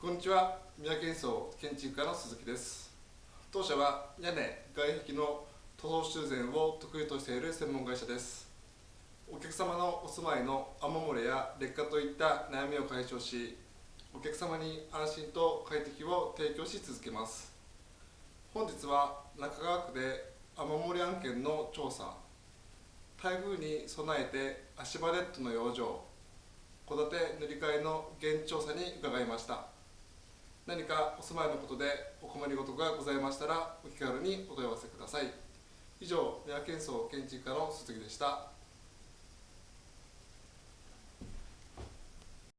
こんにちは。三宅建装建築家の鈴木です。当社は屋根、外壁の塗装修繕を得意としている専門会社です。お客様のお住まいの雨漏れや劣化といった悩みを解消し、お客様に安心と快適を提供し続けます。本日は中川区で雨漏れ案件の調査、台風に備えて足場ネットの養生、戸建て塗り替えの現調査に伺いました。何かお住まいのことでお困りごとがございましたらお気軽にお問い合わせください。以上、三宅建装建築家の鈴木でした。